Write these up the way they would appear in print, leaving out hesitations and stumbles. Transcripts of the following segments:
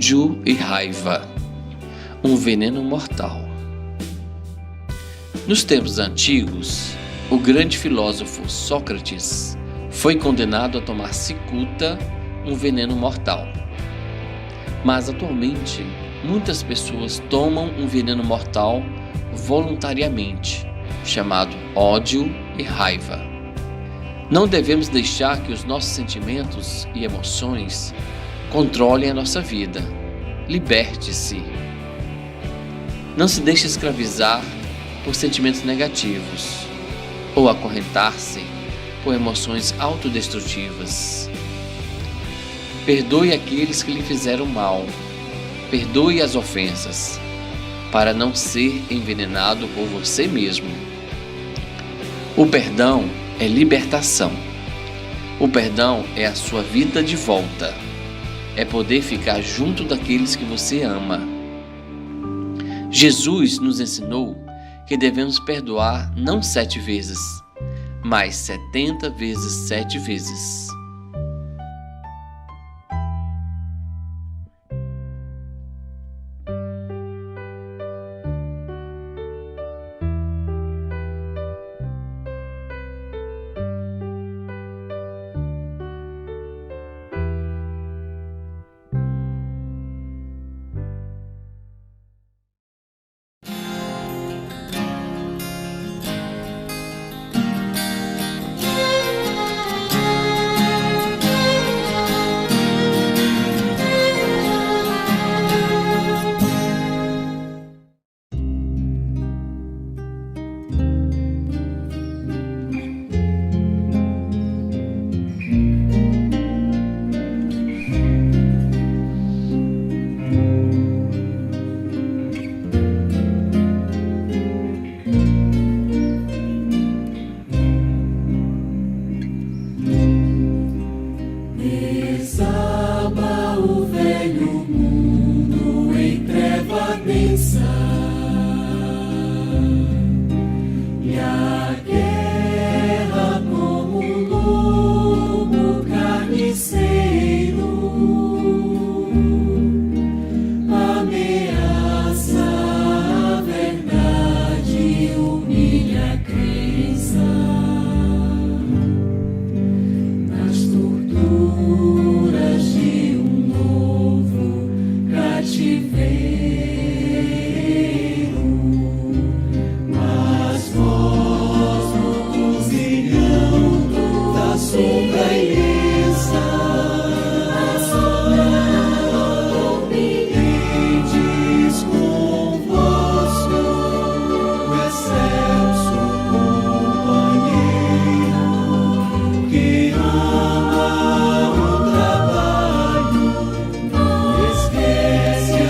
ódio e raiva, um veneno mortal. Nos tempos antigos, o grande filósofo Sócrates foi condenado a tomar cicuta, um veneno mortal. Mas atualmente, muitas pessoas tomam um veneno mortal voluntariamente, chamado ódio e raiva. Não devemos deixar que os nossos sentimentos e emoções controlem a nossa vida. Liberte-se. Não se deixe escravizar por sentimentos negativos ou acorrentar-se por emoções autodestrutivas. Perdoe aqueles que lhe fizeram mal. Perdoe as ofensas, para não ser envenenado por você mesmo. O perdão é libertação. O perdão é a sua vida de volta. É poder ficar junto daqueles que você ama. Jesus nos ensinou que devemos perdoar não 7 vezes, mas 70 vezes 7 vezes. Desaba o velho mundo em treva densa, e a guerra como um lobo carniceiro ameaça a verdade, humilha a crença. Nas torturas de um novo cativeiro, mas vós no turbilhão da sombra imensa, tendes convosco o excelso companheiro que ama o trabalho, esquece a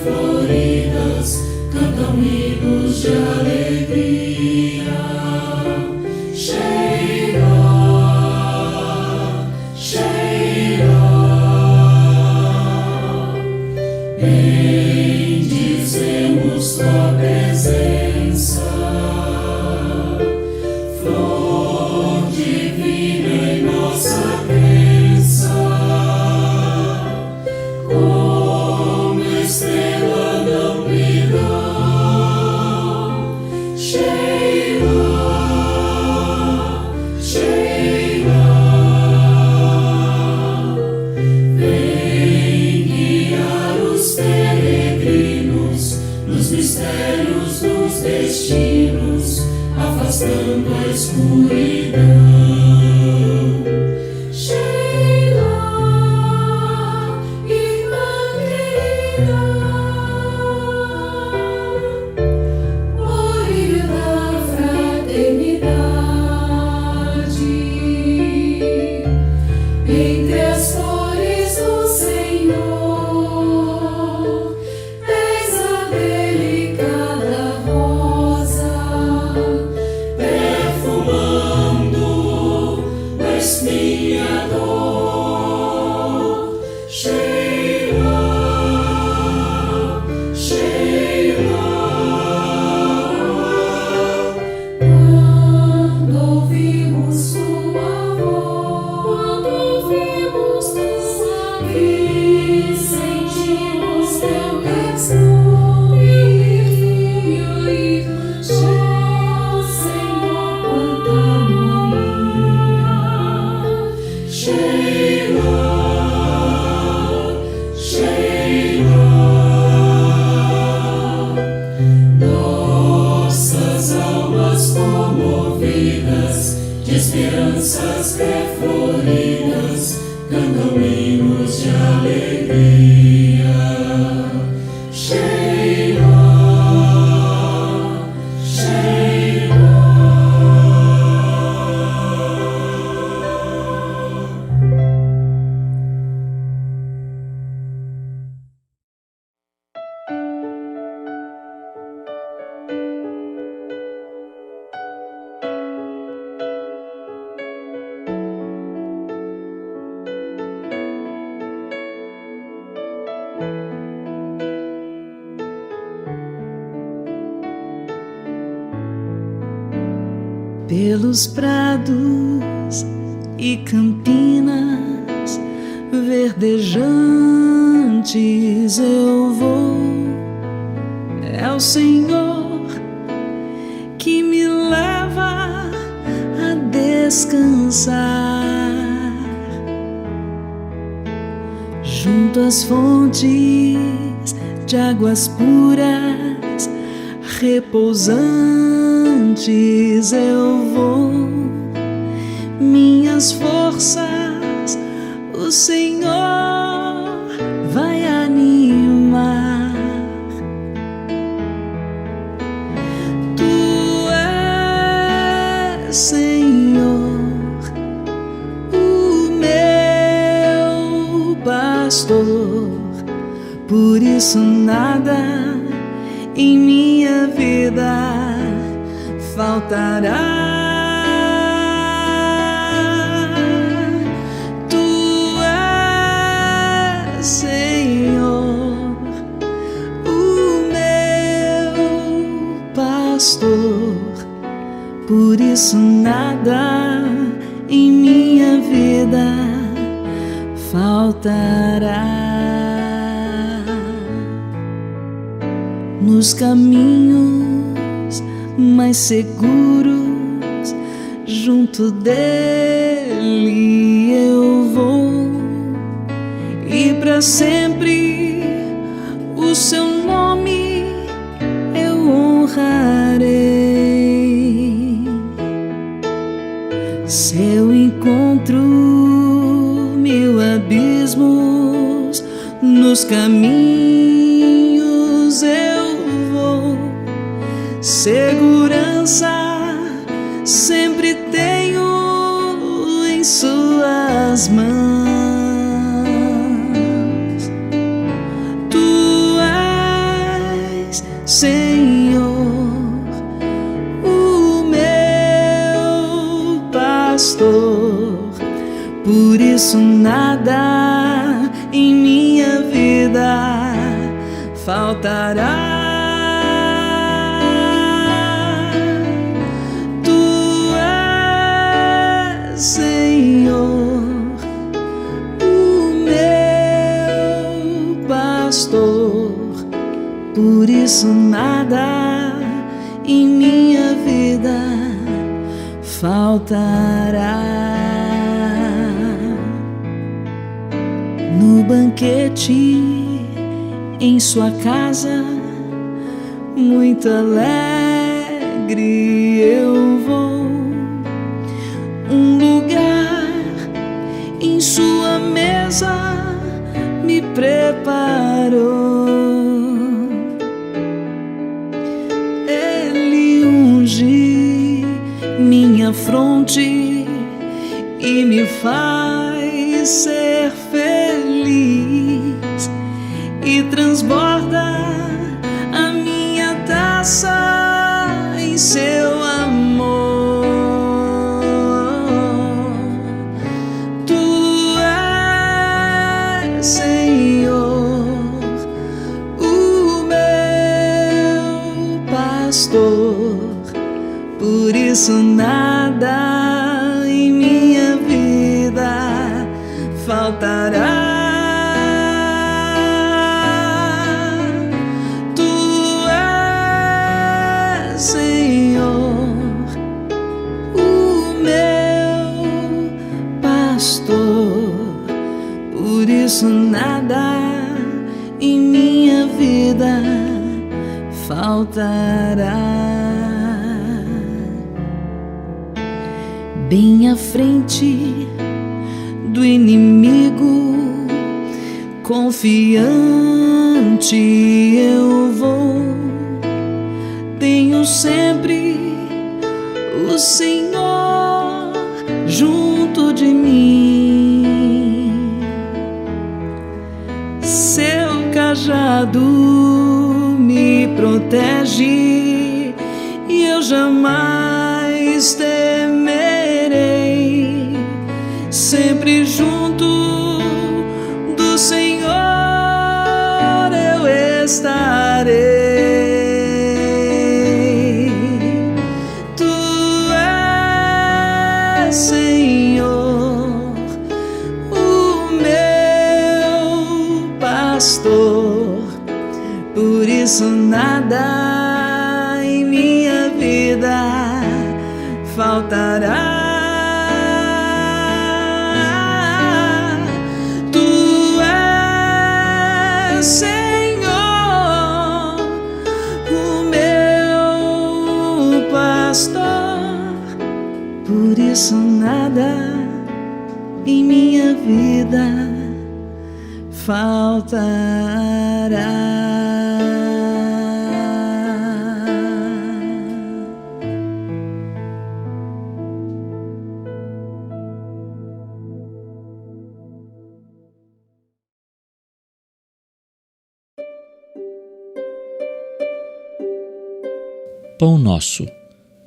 floridas cantam hinos de alegria. Sheila, Sheila, bendizemos tua presença, flor divina em nossa crença, como estrela não brilhou. Sheila, Sheila, vem guiar os peregrinos nos mistérios dos destinos, afastando a escuridão. Sheila, irmã querida, brilho da fraternidade, entre as flores do Senhor, és a delicada rosa, perfumando o espinhador. Sheila, Sheila, quando ouvimos tua voz, sentimos teu perfume, Senhor, quanta harmonia. Sheila, Sheila, nossas almas comovidas, de esperanças perfloridas, cantam hinos de alegria. Sheila, Sheila. Pelos prados e campinas verdejantes eu vou. É o Senhor que me leva a descansar junto às fontes de águas puras, repousantes eu vou. Minhas forças o Senhor vai animar. Tu és, Senhor, o meu pastor, por isso nada em minha vida faltará. Tu és, Senhor, o meu pastor, por isso nada em minha vida faltará. Nos caminhos mais seguros, junto dele eu vou, e para sempre o seu nome eu honrarei. Se eu encontro mil abismos nos caminhos eu vou, segurança sempre tenho em suas mãos. Tu Senhor, o meu pastor. Por isso nada em minha vida faltará. Tu és, Senhor, o meu pastor. Por isso nada em minha vida faltará. No banquete em sua casa, muito alegre eu vou. Um lugar em sua mesa me preparou. Ele unge minha fronte e me faz ser feliz, e transborda a minha taça em seu amor. Tu és, Senhor, o meu pastor. Por isso nada em minha vida faltará. Tu és, Senhor, o meu pastor. Por isso nada em minha vida faltará. Bem à frente do inimigo, confiante eu vou. Tenho sempre o Senhor junto de mim. Seu cajado me protege e eu jamais temerei. Sempre junto do Senhor eu estarei. Tu és, Senhor, o meu pastor. Por isso nada em minha vida faltará. Senhor, o meu pastor. Por isso nada em minha vida faltará. Pão Nosso,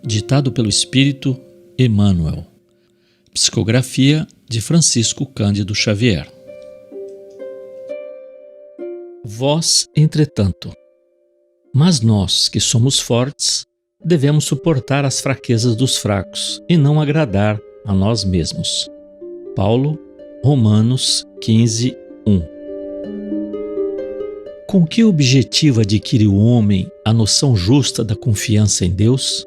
ditado pelo Espírito Emmanuel. Psicografia de Francisco Cândido Xavier. Vós, entretanto, mas nós que somos fortes, devemos suportar as fraquezas dos fracos e não agradar a nós mesmos. Paulo, Romanos 15, 1. Com que objetivo adquire o homem a noção justa da confiança em Deus?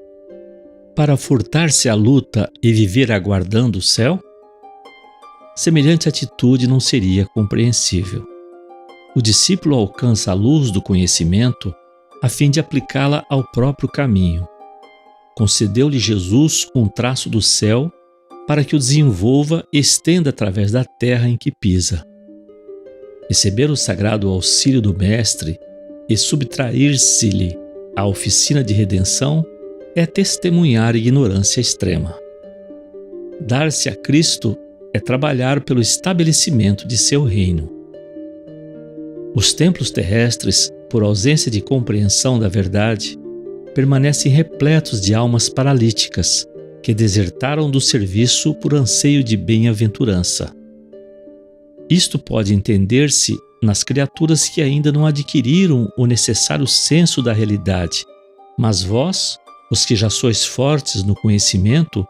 Para furtar-se à luta e viver aguardando o céu? Semelhante atitude não seria compreensível. O discípulo alcança a luz do conhecimento a fim de aplicá-la ao próprio caminho. Concedeu-lhe Jesus um traço do céu para que o desenvolva e estenda através da terra em que pisa. Receber o sagrado auxílio do Mestre e subtrair-se-lhe à oficina de redenção é testemunhar ignorância extrema. Dar-se a Cristo é trabalhar pelo estabelecimento de seu reino. Os templos terrestres por ausência de compreensão da verdade, permanecem repletos de almas paralíticas que desertaram do serviço por anseio de bem-aventurança. Isto pode entender-se nas criaturas que ainda não adquiriram o necessário senso da realidade, mas vós, os que já sois fortes no conhecimento,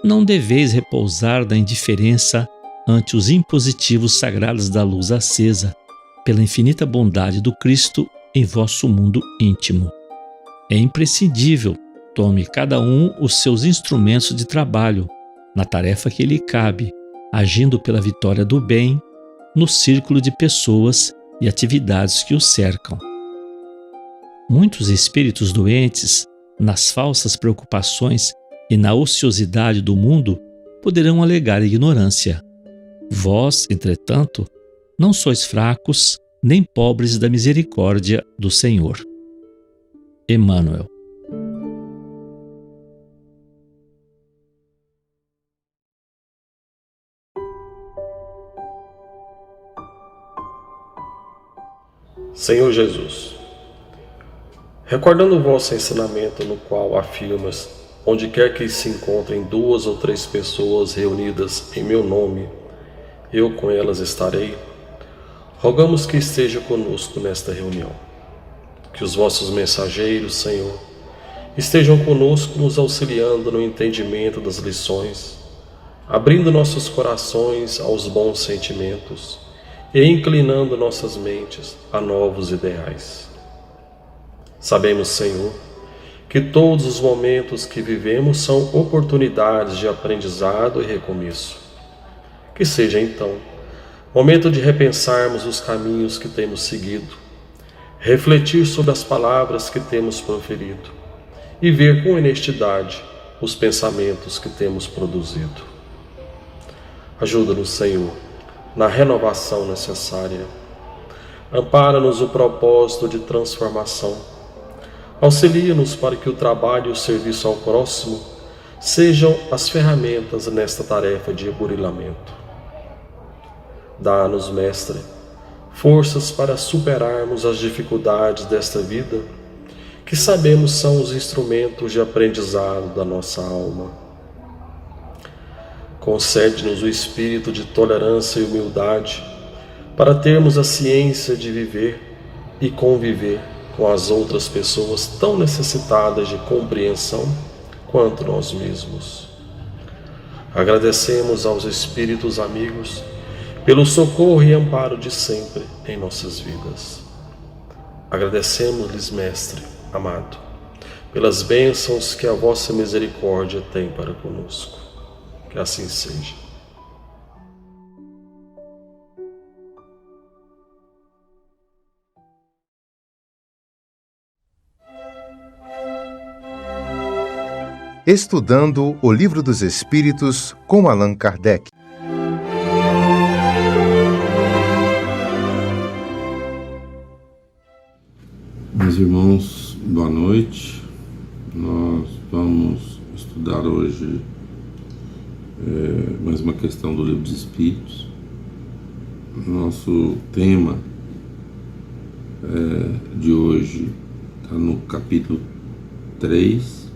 não deveis repousar na indiferença ante os impositivos sagrados da luz acesa, pela infinita bondade do Cristo em vosso mundo íntimo. É imprescindível tome cada um os seus instrumentos de trabalho, na tarefa que lhe cabe, agindo pela vitória do bem, no círculo de pessoas e atividades que o cercam. Muitos espíritos doentes, nas falsas preocupações e na ociosidade do mundo, poderão alegar ignorância. Vós, entretanto, não sois fracos nem pobres da misericórdia do Senhor. Emmanuel. Senhor Jesus, recordando o vosso ensinamento no qual afirmas, onde quer que se encontrem 2 ou 3 pessoas reunidas em meu nome, eu com elas estarei, rogamos que esteja conosco nesta reunião. Que os vossos mensageiros, Senhor, estejam conosco nos auxiliando no entendimento das lições, abrindo nossos corações aos bons sentimentos e inclinando nossas mentes a novos ideais. Sabemos, Senhor, que todos os momentos que vivemos são oportunidades de aprendizado e recomeço. Que seja, então, momento de repensarmos os caminhos que temos seguido, refletir sobre as palavras que temos proferido e ver com honestidade os pensamentos que temos produzido. Ajuda-nos, Senhor, na renovação necessária. Ampara-nos o propósito de transformação. Auxilia-nos para que o trabalho e o serviço ao próximo sejam as ferramentas nesta tarefa de eburilamento. Dá-nos, Mestre, forças para superarmos as dificuldades desta vida, que sabemos são os instrumentos de aprendizado da nossa alma. Concede-nos o espírito de tolerância e humildade para termos a ciência de viver e conviver com as outras pessoas tão necessitadas de compreensão quanto nós mesmos. Agradecemos aos espíritos amigos pelo socorro e amparo de sempre em nossas vidas. Agradecemos-lhes, Mestre amado, pelas bênçãos que a vossa misericórdia tem para conosco. Que assim seja. Estudando o Livro dos Espíritos com Allan Kardec. Meus irmãos, boa noite. Nós vamos estudar hoje mais uma questão do Livro dos Espíritos. Nosso tema de hoje está no capítulo 3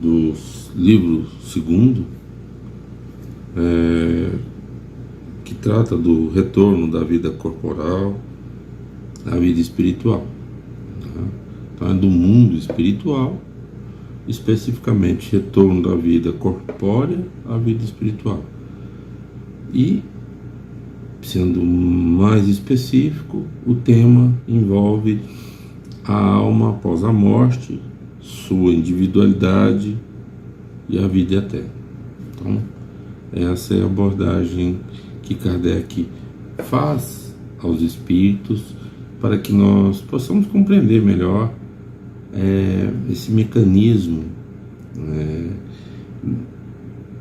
do livro 2, que trata do retorno da vida corporal à vida espiritual. Então é do mundo espiritual, especificamente retorno da vida corpórea à vida espiritual. E, sendo mais específico, o tema envolve a alma após a morte, sua individualidade e a vida eterna. Então, essa é a abordagem que Kardec faz aos espíritos para que nós possamos compreender melhor esse mecanismo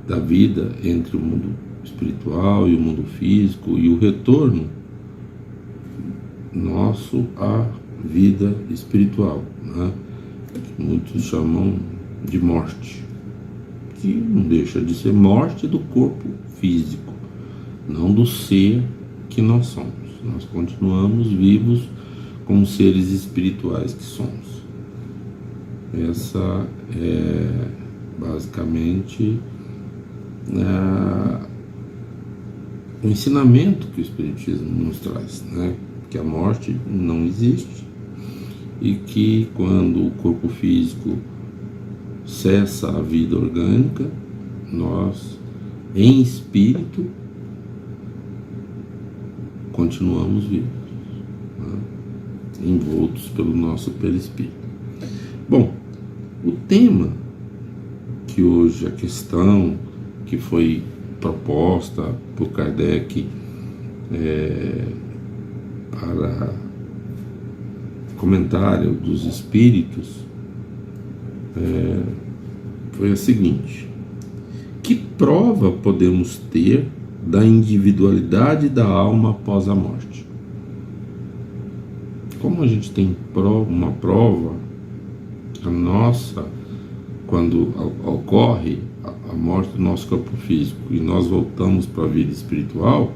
da vida entre o mundo espiritual e o mundo físico e o retorno nosso à vida espiritual, né? Que muitos chamam de morte, que não deixa de ser morte do corpo físico, não do ser que nós somos. Nós continuamos vivos como seres espirituais que somos. Essa é basicamente o ensinamento que o Espiritismo nos traz, né? Que a morte não existe e que quando o corpo físico cessa a vida orgânica, nós, em espírito, continuamos vivos, né? Envoltos pelo nosso perispírito. Bom, o tema que hoje, a questão que foi proposta por Kardec para comentário dos espíritos foi a seguinte: que prova podemos ter da individualidade da alma após a morte? Como a gente tem uma prova, a nossa, quando ocorre a morte do nosso corpo físico e nós voltamos para a vida espiritual,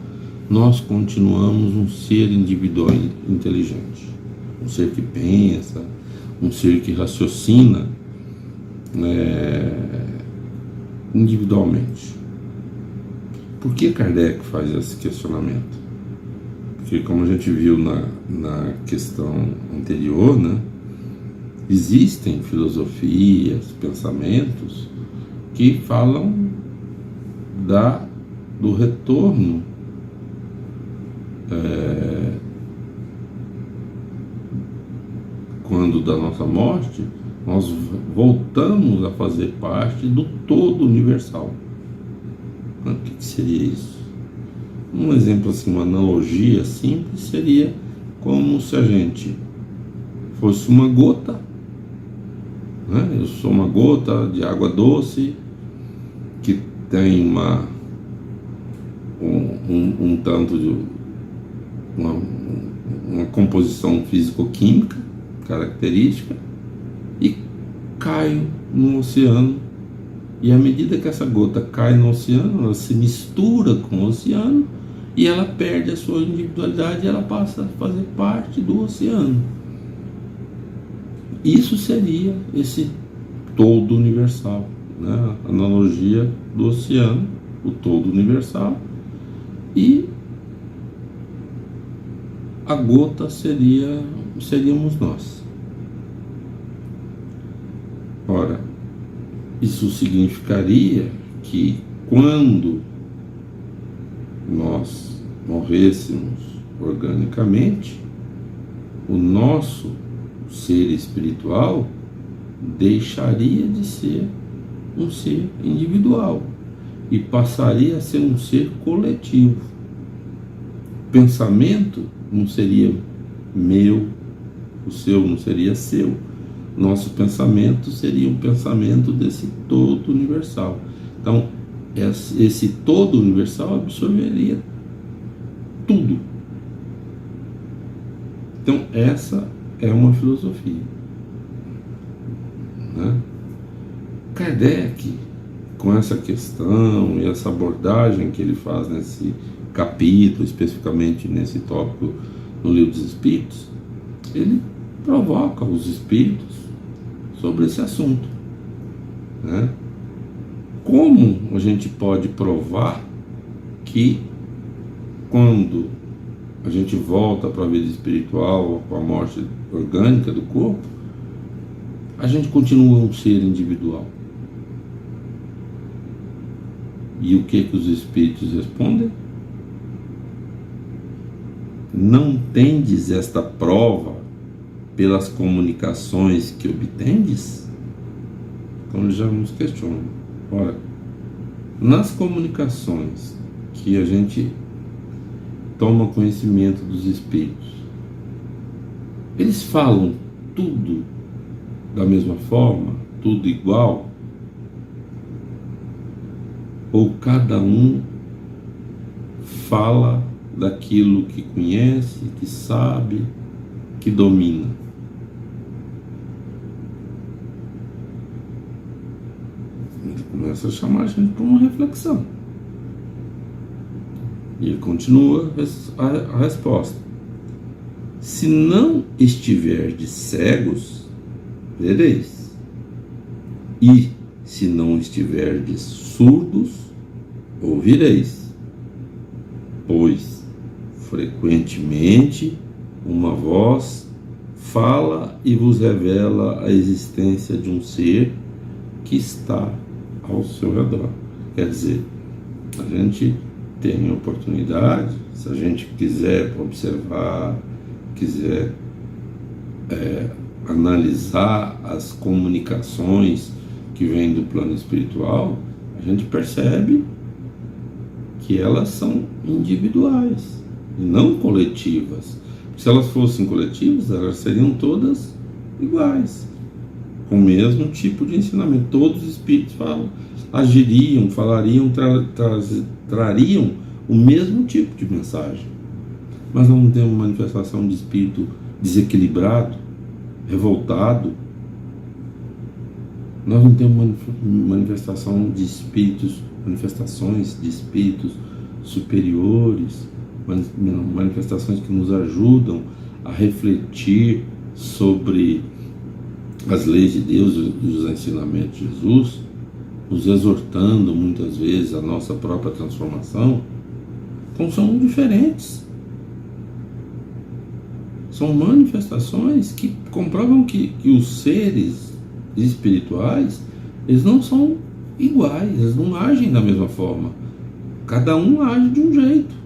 nós continuamos um ser individual inteligente, um ser que pensa, um ser que raciocina individualmente. Por que Kardec faz esse questionamento? Porque, como a gente viu na questão anterior, né, existem filosofias, pensamentos que falam do retorno quando da nossa morte, nós voltamos a fazer parte do todo universal. O que seria isso? Um exemplo assim, uma analogia simples, seria como se a gente fosse uma gota, né? Eu sou uma gota de água doce que tem um tanto de uma composição físico-química característica e caio no oceano, e à medida que essa gota cai no oceano, ela se mistura com o oceano e ela perde a sua individualidade e ela passa a fazer parte do oceano. Isso seria esse todo universal, né? A analogia do oceano, o todo universal, e a gota seríamos nós. Ora, isso significaria que quando nós morrêssemos organicamente, o nosso ser espiritual deixaria de ser um ser individual e passaria a ser um ser coletivo. O pensamento não seria meu, o seu não seria seu. Nosso pensamento seria um pensamento desse todo universal. Então, esse todo universal absorveria tudo. Então, essa é uma filosofia, né? Kardec, com essa questão e essa abordagem que ele faz nesse capítulo, especificamente nesse tópico no Livro dos Espíritos, ele provoca os espíritos sobre esse assunto, né? Como a gente pode provar que quando a gente volta para a vida espiritual com a morte orgânica do corpo, a gente continua um ser individual? E o que os espíritos respondem? Não tendes esta prova pelas comunicações que obtendes? Então ele já nos questiona. Ora, nas comunicações que a gente toma conhecimento dos espíritos, eles falam tudo da mesma forma, tudo igual? Ou cada um fala daquilo que conhece, que sabe, que domina? Ele começa a chamar a gente para uma reflexão. E ele continua a resposta. se não estiverdes cegos, vereis, e se não estiverdes surdos, ouvireis, pois frequentemente uma voz fala e vos revela a existência de um ser que está ao seu redor. Quer dizer, a gente tem oportunidade, se a gente quiser observar, quiser analisar as comunicações que vêm do plano espiritual, a gente percebe que elas são individuais e não coletivas. Se elas fossem coletivas, elas seriam todas iguais, com o mesmo tipo de ensinamento. Todos os espíritos agiriam, falariam, trariam o mesmo tipo de mensagem. Mas não tem uma manifestação de espírito desequilibrado, revoltado. Nós não temos manifestações de espíritos superiores, manifestações que nos ajudam a refletir sobre as leis de Deus e os ensinamentos de Jesus, nos exortando muitas vezes a nossa própria transformação. Então são diferentes. São manifestações que comprovam que os seres espirituais, eles não são iguais, eles não agem da mesma forma. Cada um age de um jeito.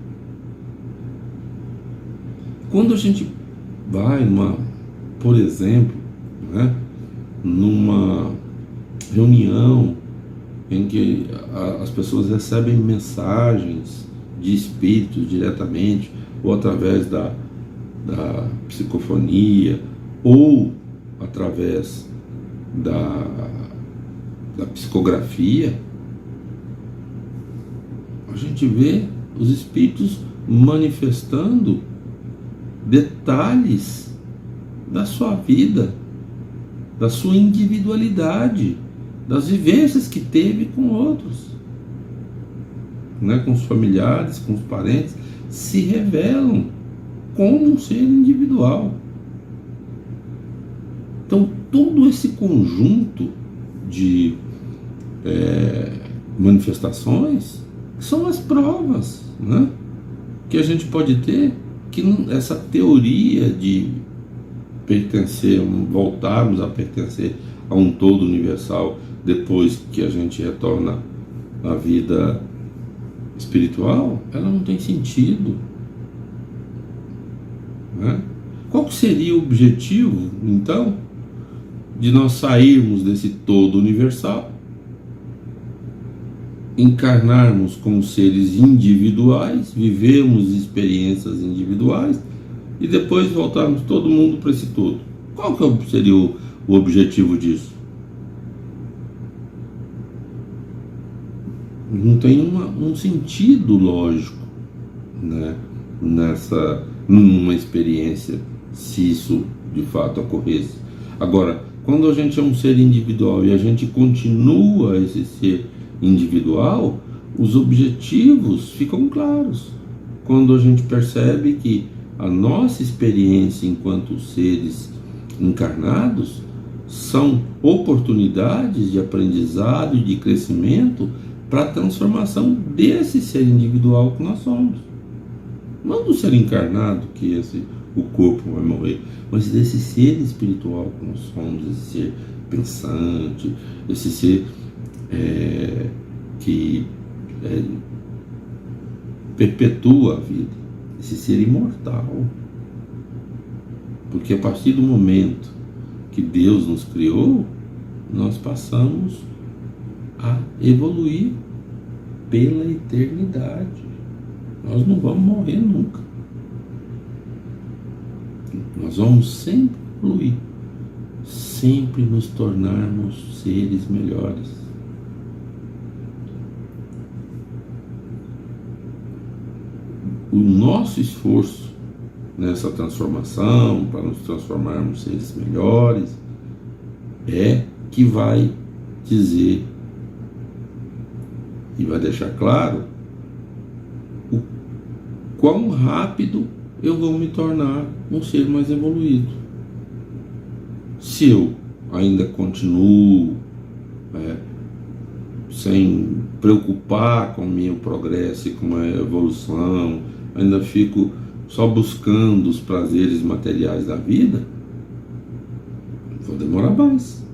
Quando a gente vai por exemplo, numa reunião em que as pessoas recebem mensagens de espíritos diretamente, ou através da psicofonia, ou através da psicografia, a gente vê os espíritos manifestando detalhes da sua vida, da sua individualidade, das vivências que teve com outros, com os familiares, com os parentes, se revelam como um ser individual. Então, todo esse conjunto de manifestações são as provas, que a gente pode ter que essa teoria de voltarmos a pertencer a um todo universal depois que a gente retorna à vida espiritual, ela não tem sentido. Qual seria o objetivo, então, de nós sairmos desse todo universal, encarnarmos como seres individuais, vivermos experiências individuais e depois voltarmos todo mundo para esse todo? Qual que seria o objetivo disso? Não tem um sentido lógico, numa experiência, se isso de fato ocorresse. Agora, quando a gente é um ser individual e a gente continua esse ser individual, os objetivos ficam claros. Quando a gente percebe que a nossa experiência enquanto seres encarnados são oportunidades de aprendizado e de crescimento para a transformação desse ser individual que nós somos. Não do ser encarnado, que o corpo vai morrer, mas desse ser espiritual que nós somos, esse ser pensante, esse ser que perpetua a vida, esse ser imortal. Porque a partir do momento que Deus nos criou, nós passamos a evoluir pela eternidade. Nós não vamos morrer nunca. Nós vamos sempre evoluir, sempre nos tornarmos seres melhores. O nosso esforço nessa transformação, para nos transformarmos seres melhores, é que vai dizer e vai deixar claro o quão rápido eu vou me tornar um ser mais evoluído. Se eu ainda continuo sem preocupar com o meu progresso e com a evolução, ainda fico só buscando os prazeres materiais da vida, vou demorar mais.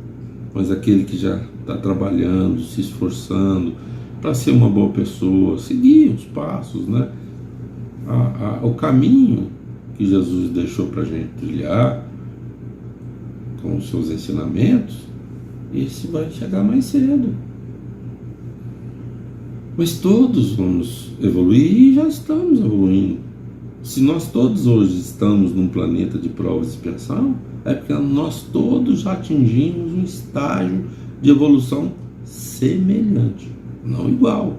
Mas aquele que já está trabalhando, se esforçando para ser uma boa pessoa, seguir os passos, né? O caminho que Jesus deixou para a gente trilhar com os seus ensinamentos, esse vai chegar mais cedo. Mas todos vamos evoluir e já estamos evoluindo. Se nós todos hoje estamos num planeta de provas e expiação, é porque nós todos já atingimos um estágio de evolução semelhante, não igual.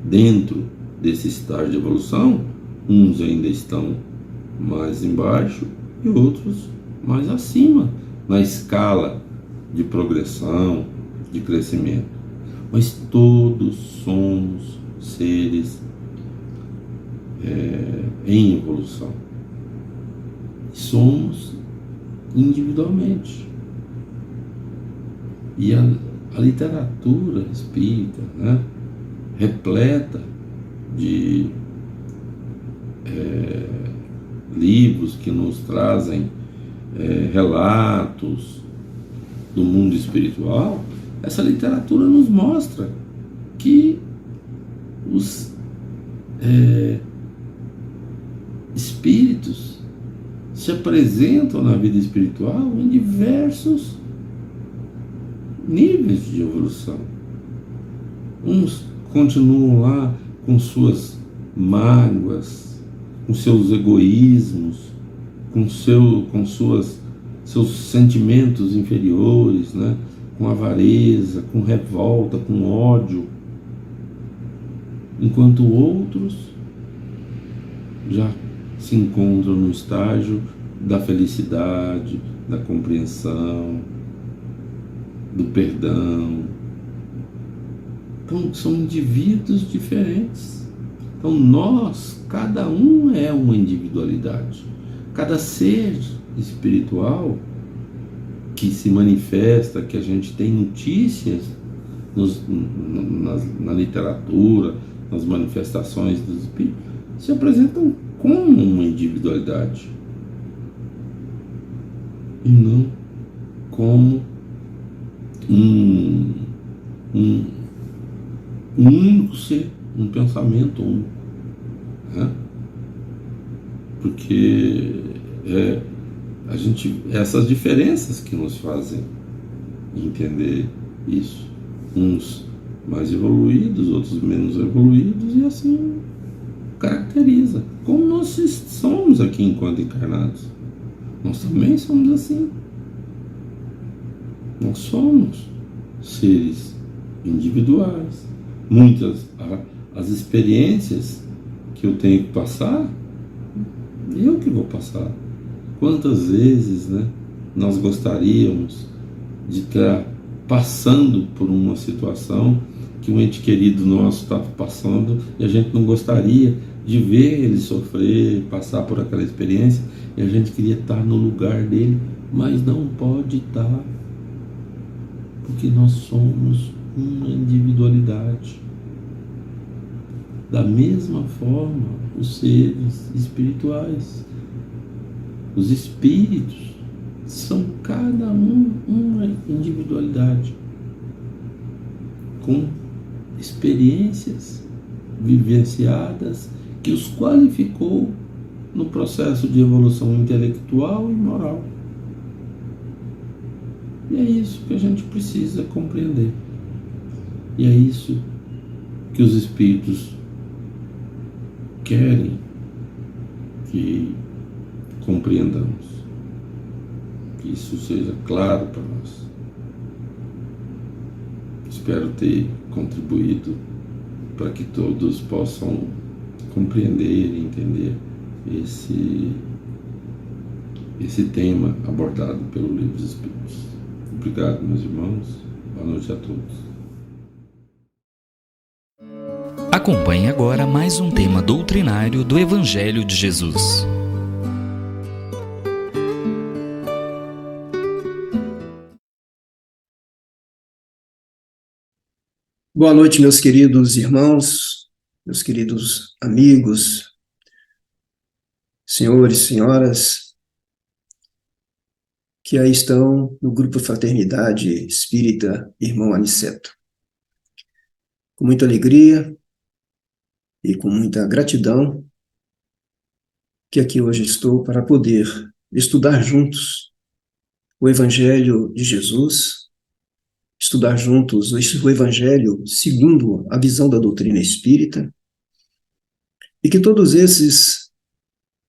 Dentro desse estágio de evolução, uns ainda estão mais embaixo e outros mais acima na escala de progressão, de crescimento. Mas todos somos seres em evolução. Somos individualmente. E a literatura espírita, né, repleta de livros que nos trazem relatos do mundo espiritual. Essa literatura nos mostra que os espíritos se apresentam na vida espiritual em diversos níveis de evolução. Uns continuam lá com suas mágoas, com seus egoísmos, com seus sentimentos inferiores, né? Com avareza, com revolta, com ódio, enquanto outros já se encontram no estágio da felicidade, da compreensão, do perdão. Então, são indivíduos diferentes. Então, nós, cada um é uma individualidade. Cada ser espiritual que se manifesta, que a gente tem notícias na literatura, nas manifestações dos espíritos, se apresentam como uma individualidade e não como um único ser, um pensamento único, né? Porque essas diferenças que nos fazem entender isso, uns mais evoluídos, outros menos evoluídos, e assim caracteriza como nós somos aqui enquanto encarnados. Nós também somos assim. Nós somos seres individuais. Muitas as experiências que eu tenho que passar, eu que vou passar. Quantas vezes, né, nós gostaríamos de estar passando por uma situação que um ente querido nosso está passando e a gente não gostaria de ver ele sofrer, passar por aquela experiência, e a gente queria estar no lugar dele, mas não pode estar, porque nós somos uma individualidade. Da mesma forma, os seres espirituais, os espíritos, são cada um uma individualidade, com experiências vivenciadas que os qualificou no processo de evolução intelectual e moral. E é isso que a gente precisa compreender. E é isso que os espíritos querem que compreendamos. Que isso seja claro para nós. Espero ter contribuído para que todos possam compreender e entender esse tema abordado pelo Livro dos Espíritos. Obrigado, meus irmãos. Boa noite a todos. Acompanhe agora mais um tema doutrinário do Evangelho de Jesus. Boa noite, meus queridos irmãos, meus queridos amigos, senhores, senhoras, que aí estão no grupo Fraternidade Espírita Irmão Aniceto. Com muita alegria e com muita gratidão, que aqui hoje estou para poder estudar juntos o Evangelho de Jesus, estudar juntos o Evangelho segundo a visão da doutrina espírita, e que todos esses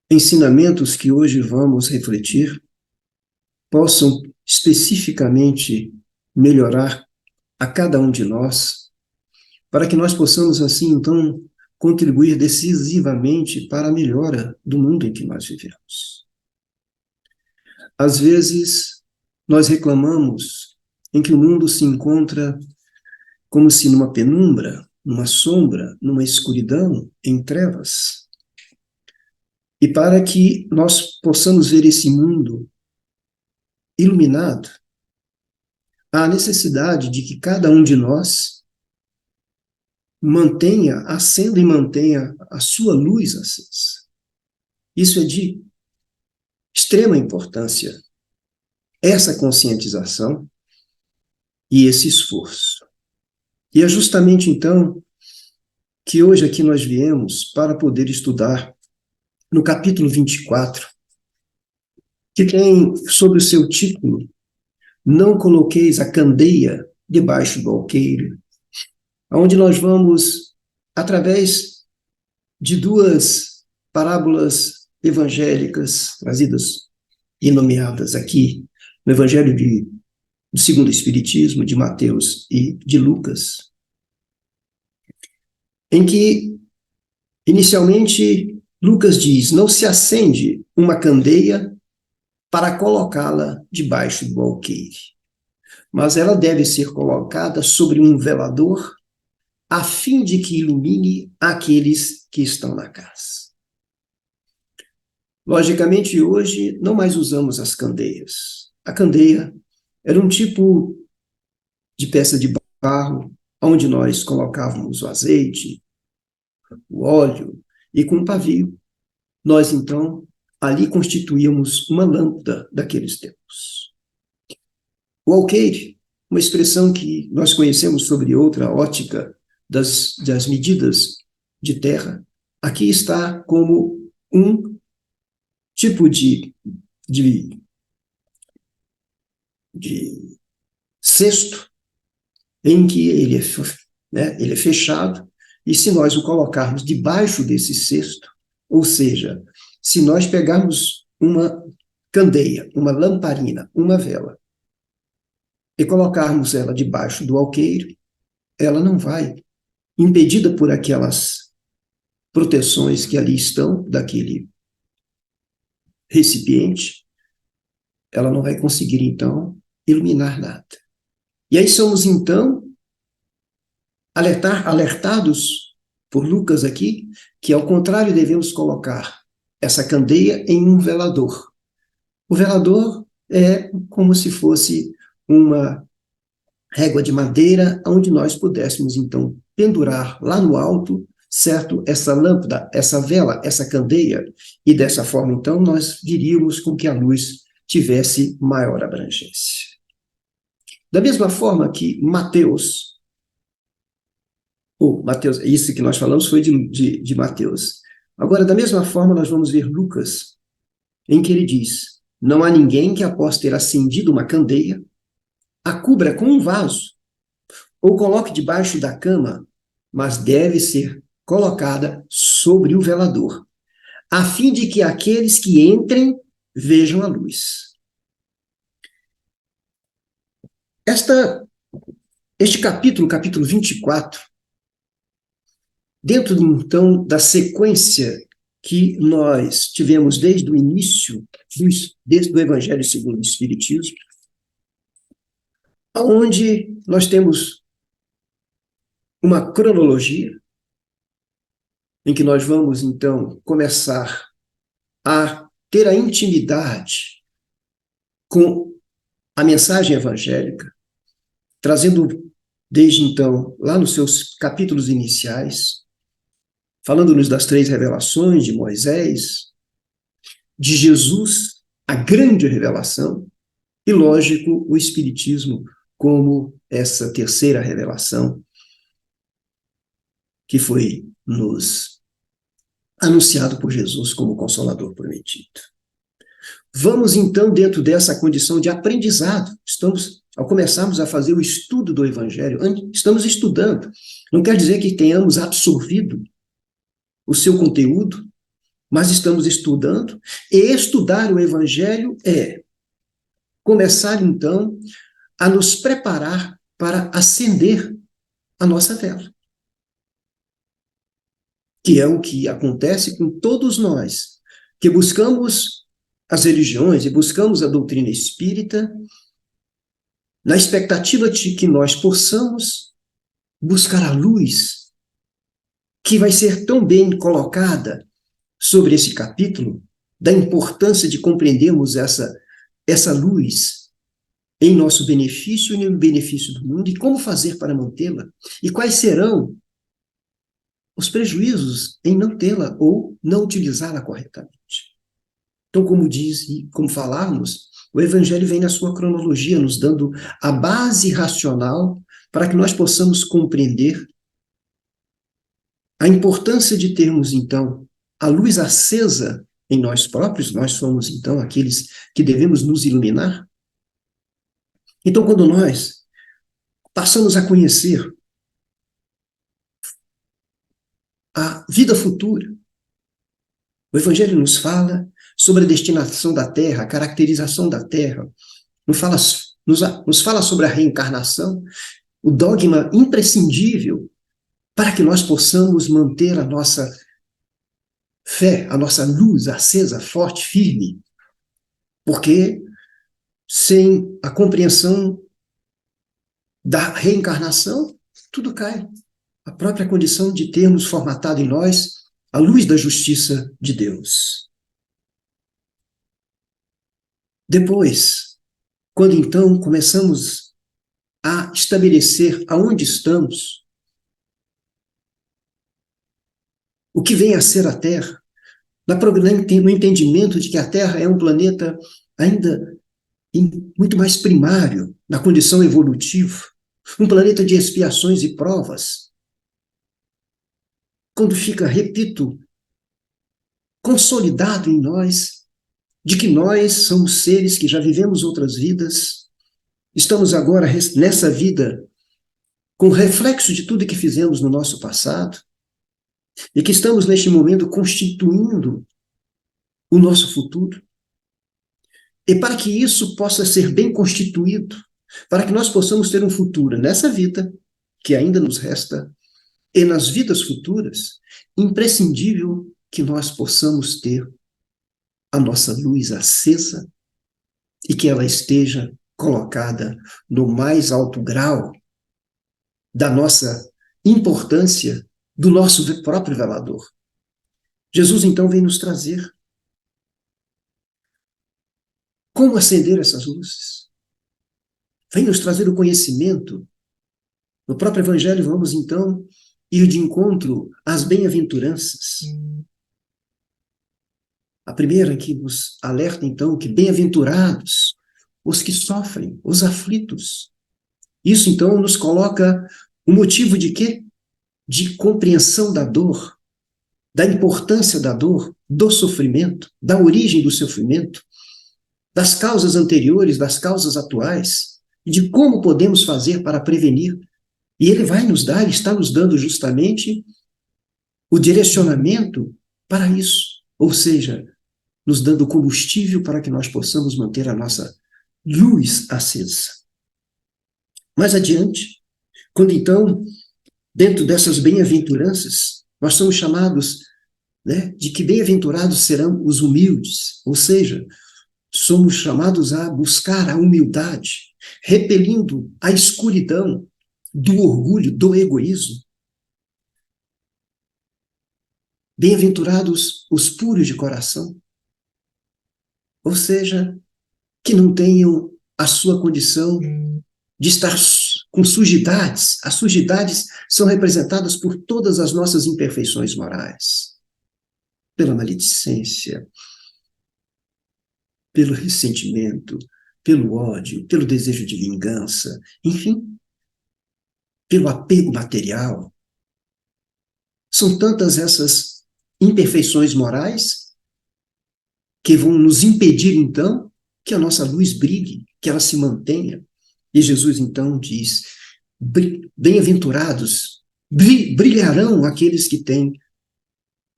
ensinamentos que hoje vamos refletir possam especificamente melhorar a cada um de nós, para que nós possamos, assim, então, contribuir decisivamente para a melhora do mundo em que nós vivemos. Às vezes, nós reclamamos em que o mundo se encontra como se numa penumbra, numa sombra, numa escuridão, em trevas. E para que nós possamos ver esse mundo iluminado, há a necessidade de que cada um de nós acenda e mantenha a sua luz acesa. Isso é de extrema importância, essa conscientização e esse esforço. E é justamente então que hoje aqui nós viemos para poder estudar no capítulo 24, que tem sobre o seu título, Não coloqueis a candeia debaixo do alqueire, onde nós vamos, através de duas parábolas evangélicas trazidas e nomeadas aqui, no Evangelho do Segundo Espiritismo, de Mateus e de Lucas, em que, inicialmente, Lucas diz, não se acende uma candeia para colocá-la debaixo do alqueire, mas ela deve ser colocada sobre um velador, a fim de que ilumine aqueles que estão na casa. Logicamente, hoje, não mais usamos as candeias. A candeia era um tipo de peça de barro, onde nós colocávamos o azeite, o óleo, e com um pavio, nós, então, ali constituíamos uma lâmpada daqueles tempos. O alqueire, uma expressão que nós conhecemos sobre outra ótica das medidas de terra, aqui está como um tipo de cesto em que ele é fechado, e se nós o colocarmos debaixo desse cesto, ou seja, se nós pegarmos uma candeia, uma lamparina, uma vela, e colocarmos ela debaixo do alqueire, ela não vai, impedida por aquelas proteções que ali estão, daquele recipiente, ela não vai conseguir, então, iluminar nada. E aí somos, então, alertados por Lucas aqui, que, ao contrário, devemos colocar essa candeia em um velador. O velador é como se fosse uma régua de madeira, onde nós pudéssemos, então, pendurar lá no alto, certo? Essa lâmpada, essa vela, essa candeia, e dessa forma, então, nós viríamos com que a luz tivesse maior abrangência. Da mesma forma que Mateus, isso que nós falamos foi de Mateus. Agora, da mesma forma, nós vamos ver Lucas, em que ele diz, não há ninguém que, após ter acendido uma candeia, a cubra com um vaso, ou coloque debaixo da cama, mas deve ser colocada sobre o velador, a fim de que aqueles que entrem vejam a luz. Este capítulo 24, dentro, então, da sequência que nós tivemos desde o início, desde o Evangelho segundo o Espiritismo, onde nós temos uma cronologia, em que nós vamos, então, começar a ter a intimidade com a mensagem evangélica, trazendo desde então, lá nos seus capítulos iniciais, falando-nos das 3 revelações de Moisés, de Jesus, a grande revelação, e, lógico, o Espiritismo como essa terceira revelação que foi nos anunciado por Jesus como Consolador prometido. Vamos, então, dentro dessa condição de aprendizado, ao começarmos a fazer o estudo do Evangelho, estamos estudando, não quer dizer que tenhamos absorvido o seu conteúdo, mas estamos estudando, e estudar o Evangelho é começar, então, a nos preparar para acender a nossa vela. Que é o que acontece com todos nós, que buscamos as religiões e buscamos a doutrina espírita, na expectativa de que nós possamos buscar a luz, que vai ser tão bem colocada sobre esse capítulo, da importância de compreendermos essa luz em nosso benefício e no benefício do mundo, e como fazer para mantê-la, e quais serão os prejuízos em não tê-la ou não utilizá-la corretamente. Então, como diz e como falarmos, o Evangelho vem na sua cronologia, nos dando a base racional para que nós possamos compreender a importância de termos, então, a luz acesa em nós próprios. Nós somos, então, aqueles que devemos nos iluminar. Então, quando nós passamos a conhecer a vida futura, o Evangelho nos fala sobre a destinação da Terra, a caracterização da Terra, nos fala sobre a reencarnação, o dogma imprescindível para que nós possamos manter a nossa fé, a nossa luz acesa, forte, firme, porque sem a compreensão da reencarnação, tudo cai. A própria condição de termos formatado em nós a luz da justiça de Deus. Depois, quando então começamos a estabelecer aonde estamos, o que vem a ser a Terra, no entendimento de que a Terra é um planeta ainda muito mais primário na condição evolutiva, um planeta de expiações e provas, quando fica, repito, consolidado em nós, de que nós somos seres que já vivemos outras vidas, estamos agora nessa vida com reflexo de tudo que fizemos no nosso passado, e que estamos neste momento constituindo o nosso futuro. E para que isso possa ser bem constituído, para que nós possamos ter um futuro nessa vida, que ainda nos resta, e nas vidas futuras, imprescindível que nós possamos ter a nossa luz acesa e que ela esteja colocada no mais alto grau da nossa importância, do nosso próprio velador. Jesus, então, vem nos trazer como acender essas luzes. Vem nos trazer o conhecimento. No próprio Evangelho, vamos, então, ir de encontro às bem-aventuranças. A primeira que nos alerta, então, que bem-aventurados os que sofrem, os aflitos. Isso, então, nos coloca o motivo de quê? De compreensão da dor, da importância da dor, do sofrimento, da origem do sofrimento, das causas anteriores, das causas atuais, e de como podemos fazer para prevenir. E ele vai nos dar, está nos dando justamente o direcionamento para isso, ou seja, nos dando combustível para que nós possamos manter a nossa luz acesa. Mais adiante, quando então, dentro dessas bem-aventuranças, nós somos chamados, de que bem-aventurados serão os humildes, ou seja, somos chamados a buscar a humildade, repelindo a escuridão do orgulho, do egoísmo. Bem-aventurados os puros de coração, ou seja, que não tenham a sua condição de estar com sujidades. As sujidades são representadas por todas as nossas imperfeições morais. Pela maledicência, pelo ressentimento, pelo ódio, pelo desejo de vingança, enfim, pelo apego material. São tantas essas imperfeições morais que vão nos impedir, então, que a nossa luz brilhe, que ela se mantenha. E Jesus, então, diz, bem-aventurados, brilharão aqueles que têm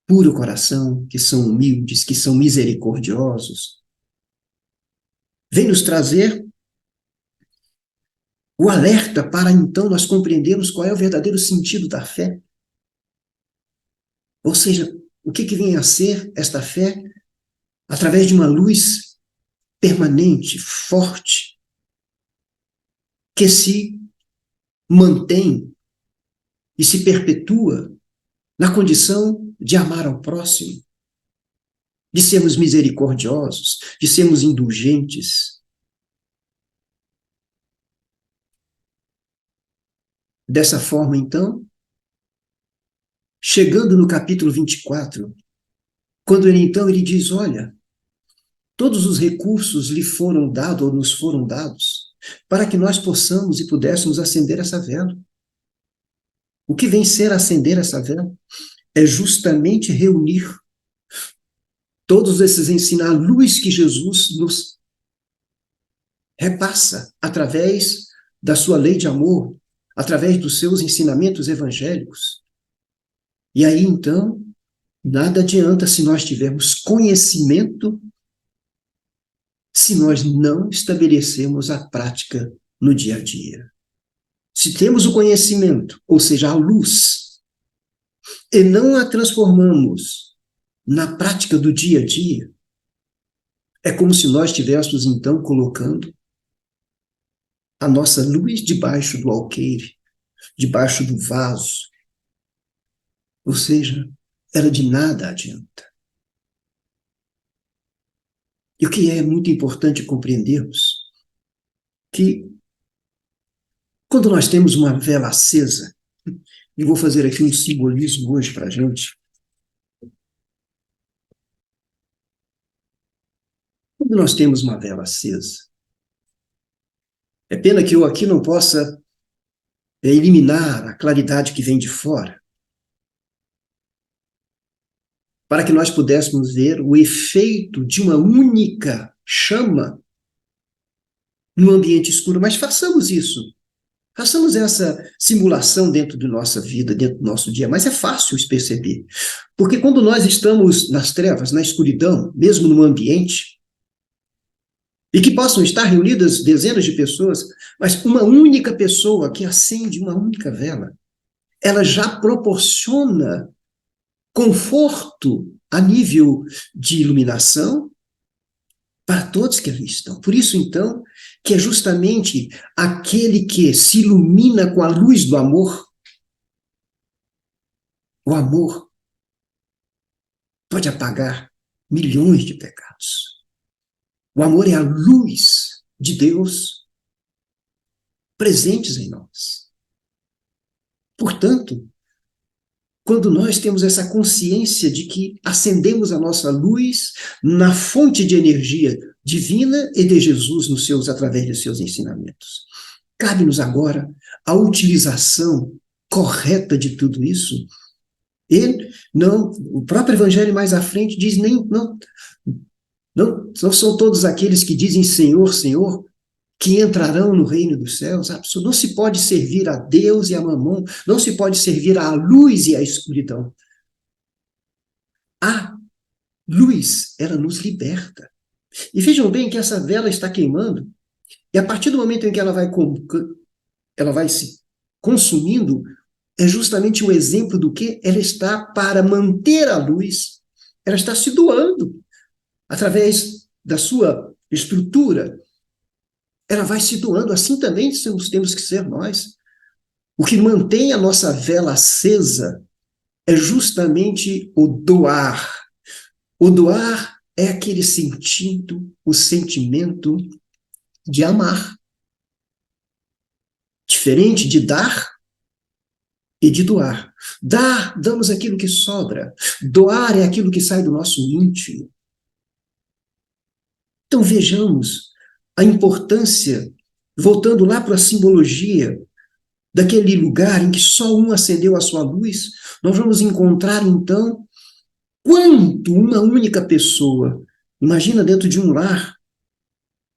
puro coração, que são humildes, que são misericordiosos. Vem nos trazer o alerta para, então, nós compreendermos qual é o verdadeiro sentido da fé. Ou seja, o que vem a ser esta fé através de uma luz permanente, forte, que se mantém e se perpetua na condição de amar ao próximo, de sermos misericordiosos, de sermos indulgentes. Dessa forma, então, chegando no capítulo 24, quando ele diz, olha, todos os recursos lhe foram dados, ou nos foram dados, para que nós possamos e pudéssemos acender essa vela. O que vem ser acender essa vela é justamente reunir todos esses ensinar a luz que Jesus nos repassa através da sua lei de amor, através dos seus ensinamentos evangélicos. E aí, então, nada adianta se nós tivermos conhecimento, se nós não estabelecemos a prática no dia a dia. Se temos o conhecimento, ou seja, a luz, e não a transformamos na prática do dia a dia, é como se nós estivéssemos, então, colocando a nossa luz debaixo do alqueire, debaixo do vaso. Ou seja, ela de nada adianta. E o que é muito importante compreendermos, que quando nós temos uma vela acesa, e vou fazer aqui um simbolismo hoje para a gente, quando nós temos uma vela acesa, é pena que eu aqui não possa eliminar a claridade que vem de fora, para que nós pudéssemos ver o efeito de uma única chama no ambiente escuro. Mas façamos isso. Façamos essa simulação dentro da nossa vida, dentro do nosso dia. Mas é fácil perceber. Porque quando nós estamos nas trevas, na escuridão, mesmo no ambiente, e que possam estar reunidas dezenas de pessoas, mas uma única pessoa que acende uma única vela, ela já proporciona conforto a nível de iluminação para todos que ali estão. Por isso, então, que é justamente aquele que se ilumina com a luz do amor. O amor pode apagar milhões de pecados. O amor é a luz de Deus presentes em nós. Portanto, quando nós temos essa consciência de que acendemos a nossa luz na fonte de energia divina e de Jesus através de seus ensinamentos, cabe-nos agora a utilização correta de tudo isso. O próprio Evangelho mais à frente diz, não são todos aqueles que dizem Senhor, Senhor, que entrarão no reino dos céus. Não se pode servir a Deus e a Mamon, não se pode servir à luz e à escuridão. A luz, ela nos liberta. E vejam bem que essa vela está queimando, e a partir do momento em que ela vai se consumindo, é justamente um exemplo do que ela está para manter a luz, ela está se doando através da sua estrutura. Ela vai se doando, assim também temos que ser nós. O que mantém a nossa vela acesa é justamente o doar. O doar é aquele sentido, o sentimento de amar, de diferente de dar e de doar. Damos aquilo que sobra. Doar é aquilo que sai do nosso íntimo. Então vejamos a importância, voltando lá para a simbologia, daquele lugar em que só um acendeu a sua luz, nós vamos encontrar então quanto uma única pessoa, imagina dentro de um lar,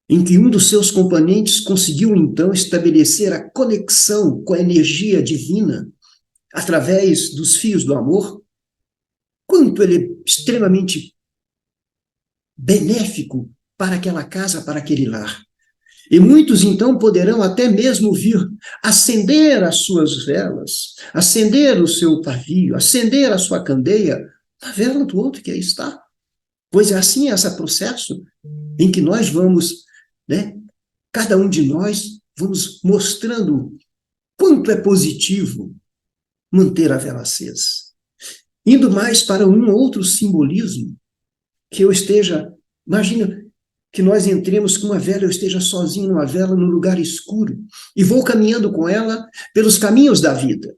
em que um dos seus componentes conseguiu então estabelecer a conexão com a energia divina, através dos fios do amor, quanto ele é extremamente benéfico para aquela casa, para aquele lar. E muitos, então, poderão até mesmo vir acender as suas velas, acender o seu pavio, acender a sua candeia na vela do outro que aí está. Pois é assim esse processo em que nós vamos, cada um de nós, vamos mostrando quanto é positivo manter a vela acesa. Indo mais para um outro simbolismo, que eu esteja, imagina que nós entremos com uma vela, eu esteja sozinho numa vela, num lugar escuro, e vou caminhando com ela pelos caminhos da vida.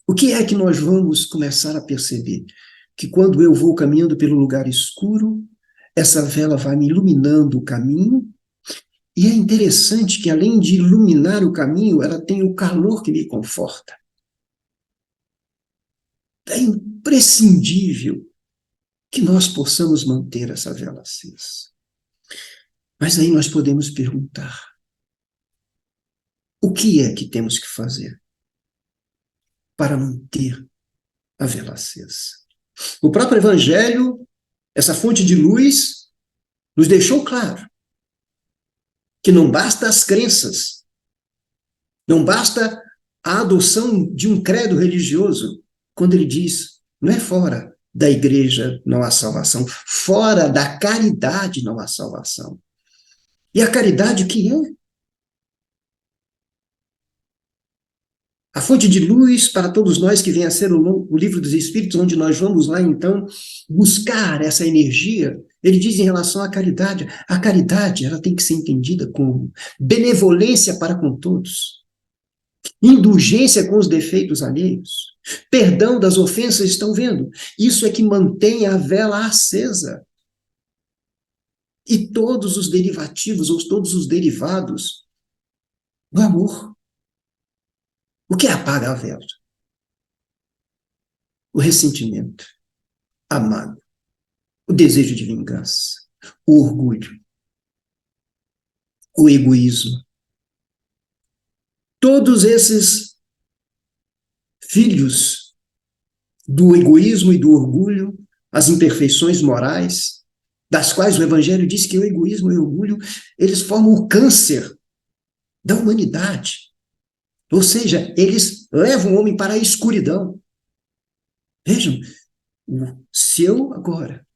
O que é que nós vamos começar a perceber? Que quando eu vou caminhando pelo lugar escuro, essa vela vai me iluminando o caminho, e é interessante que além de iluminar o caminho, ela tem o calor que me conforta. É imprescindível que nós possamos manter essa vela acesa. Mas aí nós podemos perguntar, o que é que temos que fazer para manter a vela acesa? O próprio Evangelho, essa fonte de luz, nos deixou claro que não basta as crenças, não basta a adoção de um credo religioso, quando ele diz, não é fora da igreja não há salvação, fora da caridade não há salvação. E a caridade o que é? A fonte de luz para todos nós que vem a ser o Livro dos Espíritos, onde nós vamos lá então buscar essa energia, ele diz em relação à caridade, a caridade ela tem que ser entendida como benevolência para com todos, indulgência com os defeitos alheios, perdão das ofensas, estão vendo? Isso é que mantém a vela acesa. E todos os derivativos, ou todos os derivados do amor. O que apaga a vela? O ressentimento, a mágoa, o desejo de vingança, o orgulho, o egoísmo. Todos esses filhos do egoísmo e do orgulho, as imperfeições morais, das quais o Evangelho diz que o egoísmo e o orgulho, eles formam o câncer da humanidade. Ou seja, eles levam o homem para a escuridão. Vejam, se eu agora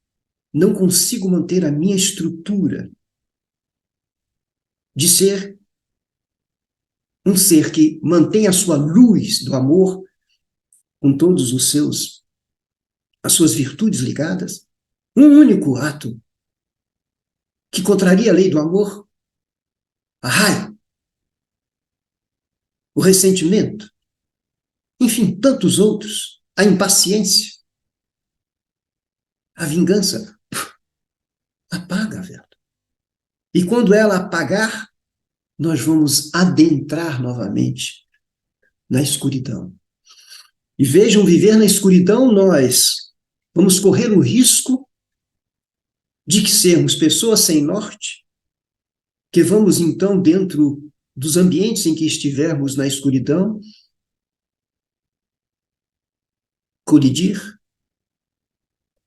não consigo manter a minha estrutura de ser um ser que mantém a sua luz do amor com todos as suas virtudes ligadas, um único ato que contraria a lei do amor, a raiva, o ressentimento, enfim, tantos outros, a impaciência, a vingança, apaga a vela. E quando ela apagar, nós vamos adentrar novamente na escuridão. E vejam, viver na escuridão, nós vamos correr o risco de que sermos pessoas sem norte, que vamos então, dentro dos ambientes em que estivermos na escuridão, colidir,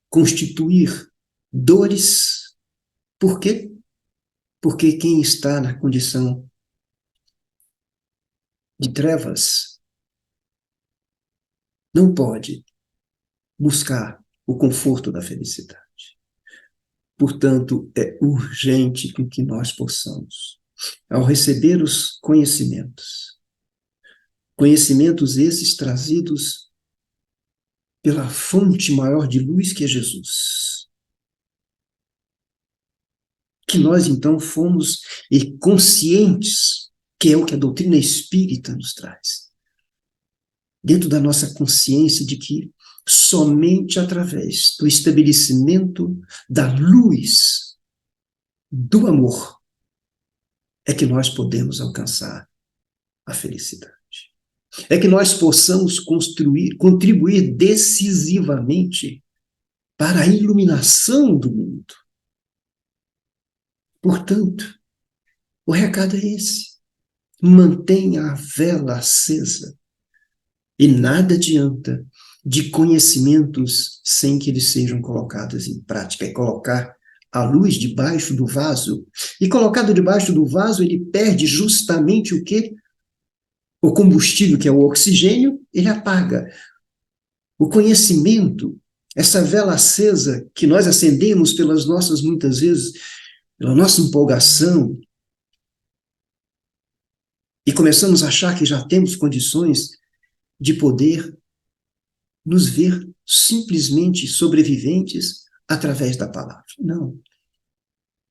constituir dores. Por quê? Porque quem está na condição de trevas não pode buscar o conforto da felicidade. Portanto, é urgente que nós possamos, ao receber os conhecimentos esses trazidos pela fonte maior de luz que é Jesus, que nós então fomos conscientes que é o que a doutrina espírita nos traz. Dentro da nossa consciência de que somente através do estabelecimento da luz do amor é que nós podemos alcançar a felicidade. É que nós possamos contribuir decisivamente para a iluminação do mundo. Portanto, o recado é esse. Mantenha a vela acesa. E nada adianta de conhecimentos sem que eles sejam colocados em prática. É colocar a luz debaixo do vaso. E colocado debaixo do vaso, ele perde justamente o quê? O combustível, que é o oxigênio, ele apaga. O conhecimento, essa vela acesa que nós acendemos pelas nossas, muitas vezes, pela nossa empolgação, e começamos a achar que já temos condições de poder nos ver simplesmente sobreviventes através da palavra. Não.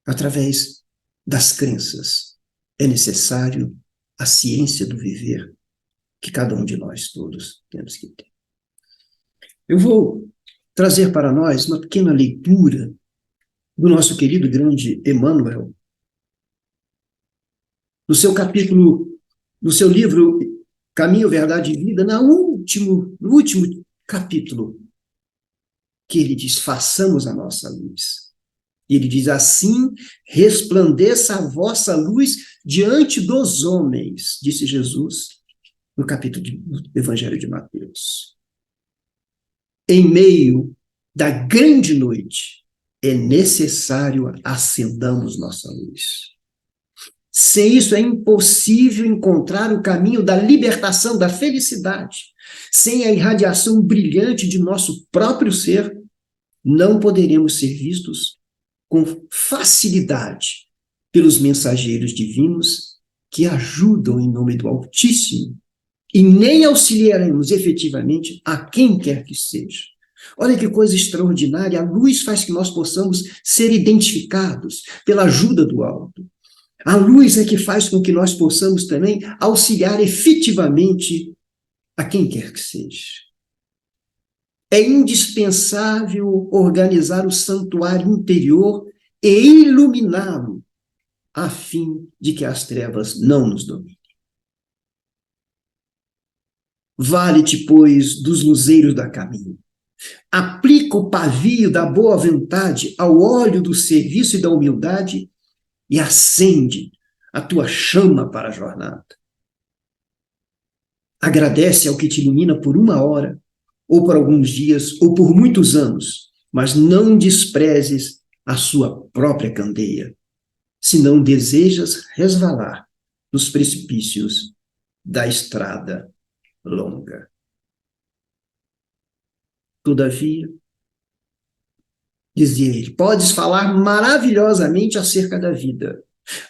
Através das crenças. É necessário a ciência do viver que cada um de nós todos temos que ter. Eu vou trazer para nós uma pequena leitura do nosso querido grande Emmanuel, no seu capítulo, no seu livro Caminho, Verdade e Vida, no último capítulo, que ele diz, façamos a nossa luz. E ele diz assim, resplandeça a vossa luz diante dos homens, disse Jesus, no capítulo do Evangelho de Mateus. Em meio da grande noite, é necessário acendamos nossa luz. Sem isso é impossível encontrar o caminho da libertação, da felicidade. Sem a irradiação brilhante de nosso próprio ser, não poderemos ser vistos com facilidade pelos mensageiros divinos que ajudam em nome do Altíssimo e nem auxiliaremos efetivamente a quem quer que seja. Olha que coisa extraordinária, a luz faz que nós possamos ser identificados pela ajuda do alto. A luz é que faz com que nós possamos também auxiliar efetivamente a quem quer que seja. É indispensável organizar o santuário interior e iluminá-lo, a fim de que as trevas não nos dominem. Vale-te, pois, dos luzeiros da caminho. Aplica o pavio da boa vontade ao óleo do serviço e da humildade e acende a tua chama para a jornada. Agradece ao que te ilumina por uma hora, ou por alguns dias, ou por muitos anos, mas não desprezes a sua própria candeia, se não desejas resvalar nos precipícios da estrada longa. Todavia, dizia ele, podes falar maravilhosamente acerca da vida,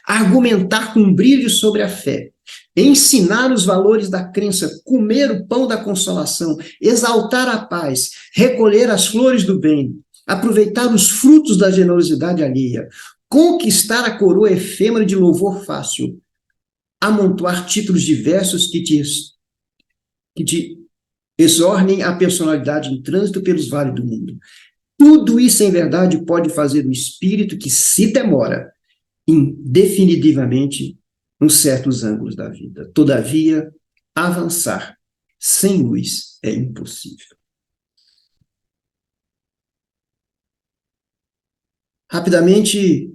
argumentar com brilho sobre a fé, ensinar os valores da crença, comer o pão da consolação, exaltar a paz, recolher as flores do bem, aproveitar os frutos da generosidade alheia, conquistar a coroa efêmera de louvor fácil, amontoar títulos diversos que te exornem a personalidade em trânsito pelos vales do mundo. Tudo isso, em verdade, pode fazer o espírito que se demora definitivamente em certos ângulos da vida. Todavia, avançar sem luz é impossível. Rapidamente,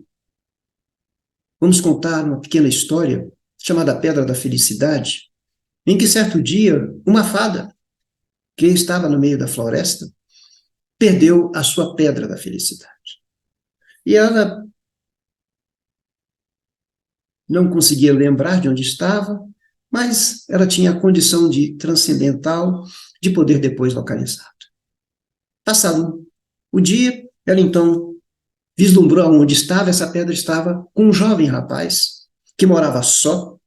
vamos contar uma pequena história chamada Pedra da Felicidade, em que certo dia, uma fada que estava no meio da floresta perdeu a sua pedra da felicidade. E ela não conseguia lembrar de onde estava, mas ela tinha a condição de transcendental de poder depois localizá-lo. Passado o dia, ela então vislumbrou onde estava. Essa pedra estava com um jovem rapaz que morava só,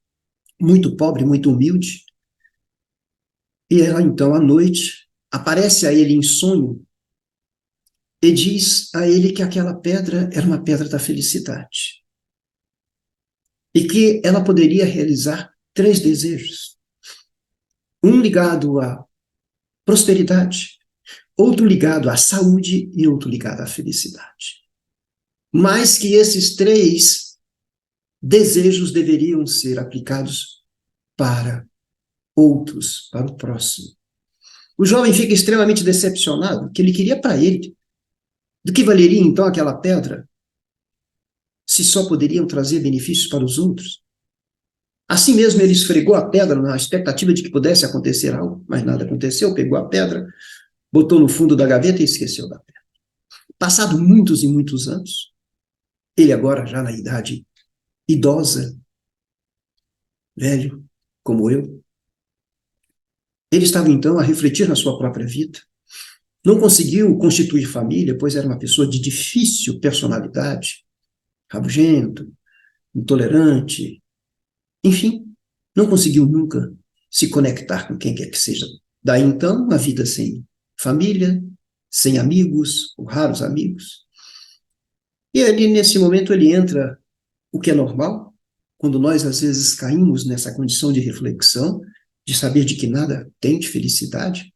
muito pobre, muito humilde. E ela então, à noite, aparece a ele em sonho e diz a ele que aquela pedra era uma pedra da felicidade. e que ela poderia realizar 3 desejos. Um ligado à prosperidade, outro ligado à saúde e outro ligado à felicidade. Mas que esses 3 desejos deveriam ser aplicados para outros, para o próximo. O jovem fica extremamente decepcionado, que ele queria para ele. Do que valeria então aquela pedra, se só poderiam trazer benefícios para os outros? Assim mesmo ele esfregou a pedra na expectativa de que pudesse acontecer algo, mas nada aconteceu, pegou a pedra, botou no fundo da gaveta e esqueceu da pedra. Passado muitos e muitos anos, ele agora já na idade idosa, velho, como eu, ele estava então a refletir na sua própria vida. Não conseguiu constituir família, pois era uma pessoa de difícil personalidade, rabugento, intolerante, enfim, não conseguiu nunca se conectar com quem quer que seja. Daí então, uma vida sem família, sem amigos, ou raros amigos. E ali, nesse momento, ele entra, o que é normal, quando nós às vezes caímos nessa condição de reflexão, de saber de que nada tem de felicidade,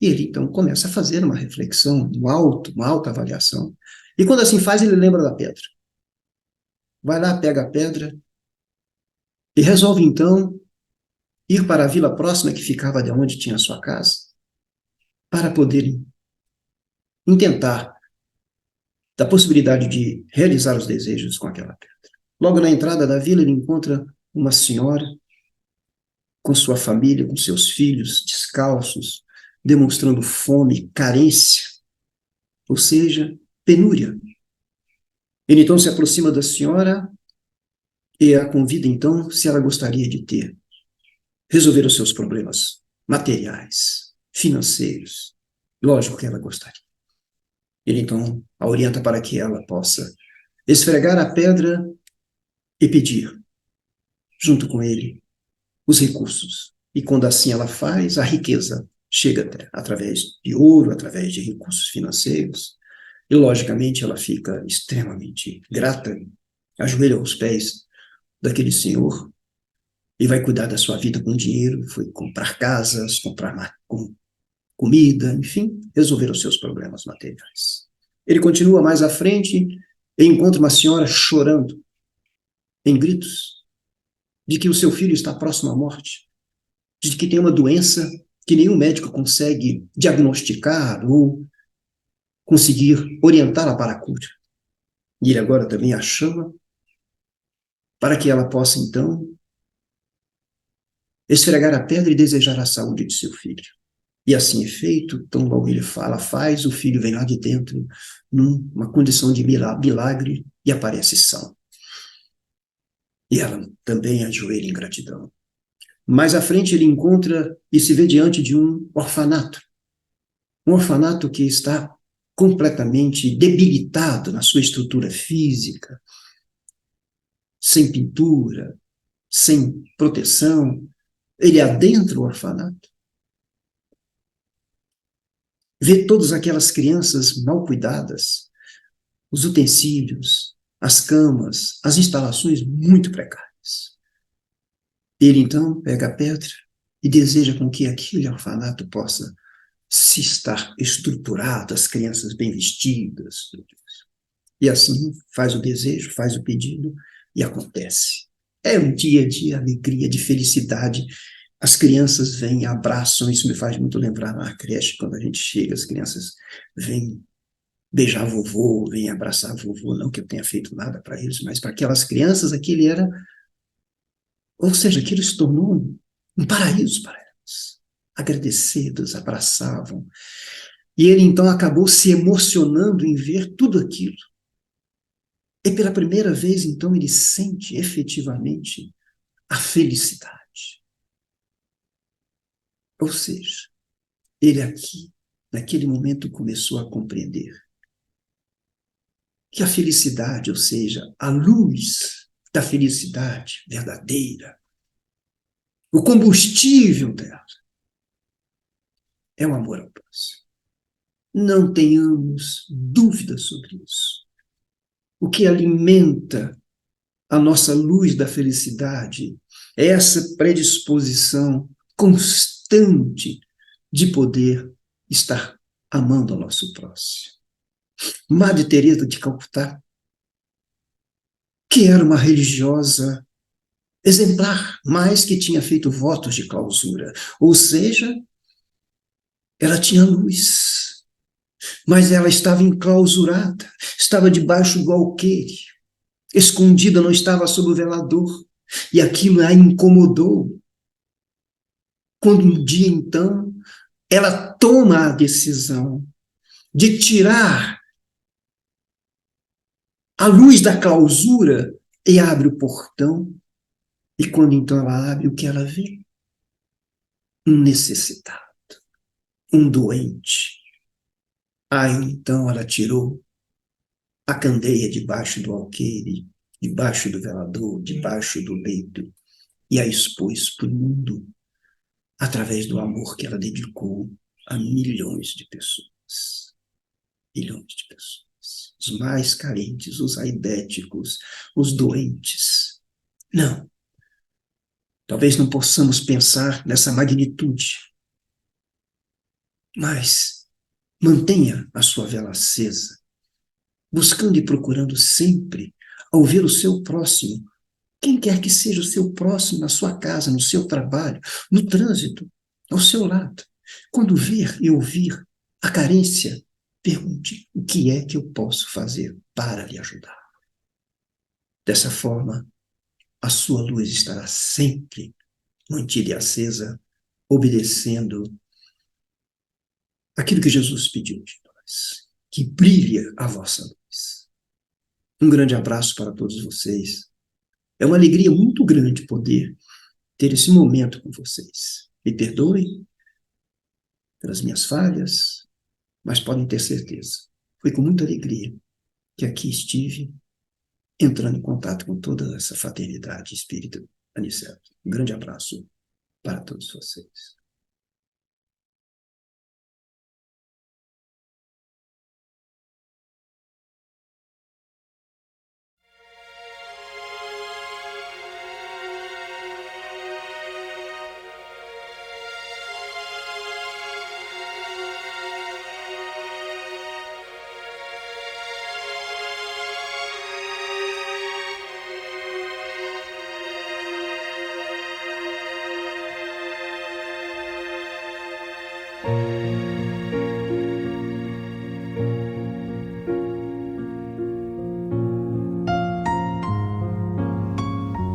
e ele então começa a fazer uma reflexão, uma alta avaliação. E quando assim faz, ele lembra da pedra. Vai lá, pega a pedra, e resolve então ir para a vila próxima que ficava de onde tinha a sua casa, para poder intentar da possibilidade de realizar os desejos com aquela pedra. Logo na entrada da vila, ele encontra uma senhora com sua família, com seus filhos, descalços, demonstrando fome, carência, ou seja, penúria. Ele então se aproxima da senhora e a convida então se ela gostaria de resolver os seus problemas materiais, financeiros. Lógico que ela gostaria. Ele então a orienta para que ela possa esfregar a pedra e pedir, junto com ele, os recursos. E quando assim ela faz, a riqueza chega até, através de ouro, através de recursos financeiros. E, logicamente, ela fica extremamente grata, ajoelha aos pés daquele senhor e vai cuidar da sua vida com dinheiro, foi comprar casas, comprar comida, enfim, resolver os seus problemas materiais. Ele continua mais à frente e encontra uma senhora chorando, em gritos, de que o seu filho está próximo à morte, de que tem uma doença que nenhum médico consegue diagnosticar ou conseguir orientá-la para a cura. E ele agora também a chama para que ela possa, então, esfregar a pedra e desejar a saúde de seu filho. E assim é feito, tão logo ele faz, o filho vem lá de dentro, numa condição de milagre, e aparece são. E ela também ajoelha em gratidão. Mais à frente ele encontra e se vê diante de um orfanato. Um orfanato que está completamente debilitado na sua estrutura física, sem pintura, sem proteção. Ele adentra o orfanato, vê todas aquelas crianças mal cuidadas, os utensílios, as camas, as instalações muito precárias. Ele então pega a pedra e deseja com que aquele orfanato possa se estar estruturado, as crianças bem vestidas, tudo isso. E assim faz o desejo, faz o pedido e acontece. É um dia de alegria, de felicidade. As crianças vêm, abraçam, isso me faz muito lembrar na creche, quando a gente chega, as crianças vêm beijar vovô, vêm abraçar vovô, não que eu tenha feito nada para eles, mas para aquelas crianças aquele era, ou seja, aquilo se tornou um paraíso para elas. Agradecidos, abraçavam. E ele então acabou se emocionando em ver tudo aquilo. E pela primeira vez, então, ele sente efetivamente a felicidade. Ou seja, ele aqui, naquele momento, começou a compreender que a felicidade, ou seja, a luz da felicidade verdadeira, o combustível dela, é o amor ao próximo. Não tenhamos dúvidas sobre isso. O que alimenta a nossa luz da felicidade, essa predisposição constante de poder estar amando o nosso próximo. Madre Teresa de Calcutá, que era uma religiosa exemplar, mas que tinha feito votos de clausura, ou seja, ela tinha luz, mas ela estava enclausurada, estava debaixo do alqueire, escondida, não estava sob o velador, e aquilo a incomodou. Quando um dia, então, ela toma a decisão de tirar a luz da clausura e abre o portão, e quando então ela abre, o que ela vê? Um necessitado, um doente. Aí então ela tirou a candeia debaixo do alqueire, debaixo do velador, debaixo do leito, e a expôs para o mundo, através do amor que ela dedicou a milhões de pessoas. Milhões de pessoas. Os mais carentes, os aidéticos, os doentes. Não. Talvez não possamos pensar nessa magnitude, mas mantenha a sua vela acesa, buscando e procurando sempre ouvir o seu próximo, quem quer que seja o seu próximo, na sua casa, no seu trabalho, no trânsito, ao seu lado. Quando ver e ouvir a carência, pergunte: o que é que eu posso fazer para lhe ajudar? Dessa forma, a sua luz estará sempre mantida e acesa, obedecendo aquilo que Jesus pediu de nós, que brilhe a vossa luz. Um grande abraço para todos vocês. É uma alegria muito grande poder ter esse momento com vocês. Me perdoem pelas minhas falhas, mas podem ter certeza, foi com muita alegria que aqui estive entrando em contato com toda essa fraternidade espírita Aniceto. Um grande abraço para todos vocês.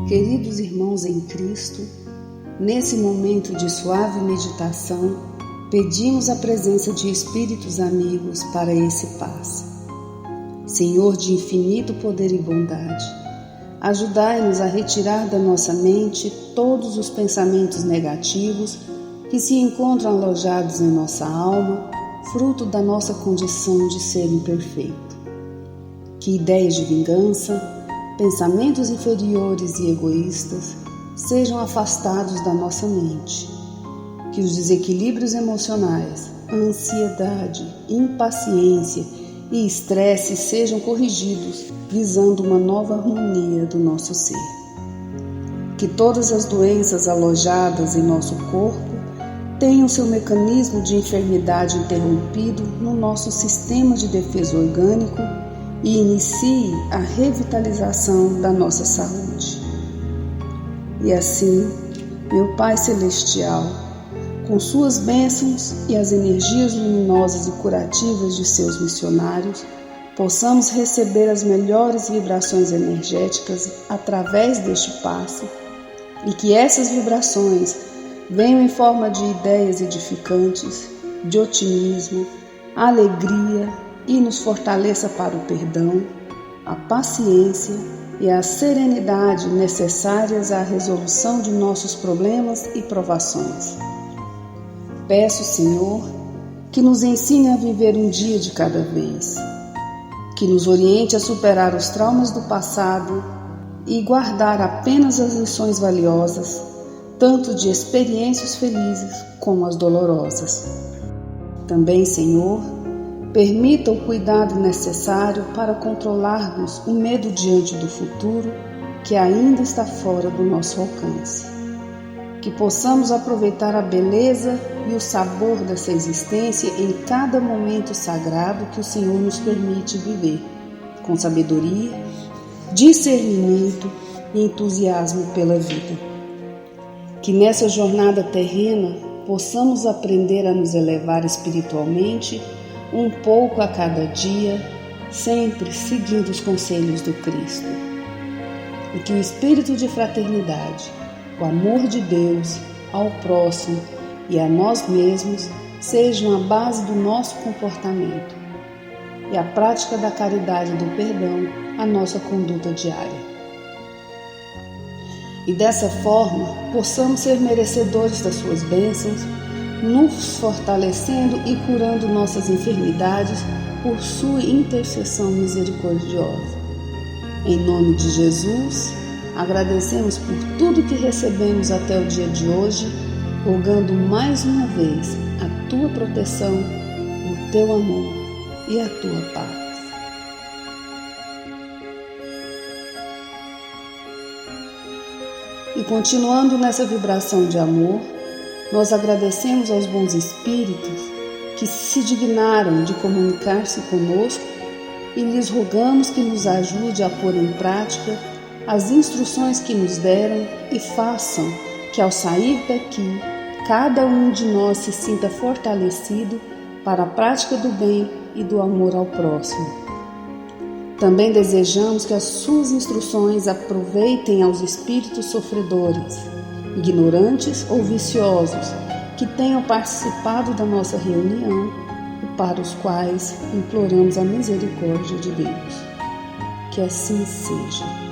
Queridos irmãos em Cristo, nesse momento de suave meditação, pedimos a presença de espíritos amigos para esse passe. Senhor de infinito poder e bondade, ajudai-nos a retirar da nossa mente todos os pensamentos negativos que se encontram alojados em nossa alma, fruto da nossa condição de ser imperfeito. Que ideias de vingança, pensamentos inferiores e egoístas sejam afastados da nossa mente. Que os desequilíbrios emocionais, ansiedade, impaciência e estresse sejam corrigidos, visando uma nova harmonia do nosso ser. Que todas as doenças alojadas em nosso corpo tenham seu mecanismo de enfermidade interrompido no nosso sistema de defesa orgânico e inicie a revitalização da nossa saúde. E assim, meu Pai Celestial, com suas bênçãos e as energias luminosas e curativas de seus missionários, possamos receber as melhores vibrações energéticas através deste passe e que essas vibrações venham em forma de ideias edificantes, de otimismo, alegria e nos fortaleça para o perdão, a paciência e a serenidade necessárias à resolução de nossos problemas e provações. Peço, Senhor, que nos ensine a viver um dia de cada vez, que nos oriente a superar os traumas do passado e guardar apenas as lições valiosas, tanto de experiências felizes como as dolorosas. Também, Senhor, permita o cuidado necessário para controlarmos o medo diante do futuro que ainda está fora do nosso alcance. Que possamos aproveitar a beleza e o sabor dessa existência em cada momento sagrado que o Senhor nos permite viver, com sabedoria, discernimento e entusiasmo pela vida. Que nessa jornada terrena possamos aprender a nos elevar espiritualmente um pouco a cada dia, sempre seguindo os conselhos do Cristo. E que o espírito de fraternidade, o amor de Deus ao próximo e a nós mesmos sejam a base do nosso comportamento e a prática da caridade e do perdão a nossa conduta diária. E dessa forma possamos ser merecedores das suas bênçãos, nos fortalecendo e curando nossas enfermidades por sua intercessão misericordiosa. Em nome de Jesus, agradecemos por tudo que recebemos até o dia de hoje, rogando mais uma vez a tua proteção, o teu amor e a tua paz. E continuando nessa vibração de amor, nós agradecemos aos bons espíritos que se dignaram de comunicar-se conosco e lhes rogamos que nos ajude a pôr em prática as instruções que nos deram e façam que ao sair daqui, cada um de nós se sinta fortalecido para a prática do bem e do amor ao próximo. Também desejamos que as suas instruções aproveitem aos espíritos sofredores, ignorantes ou viciosos, que tenham participado da nossa reunião e para os quais imploramos a misericórdia de Deus. Que assim seja.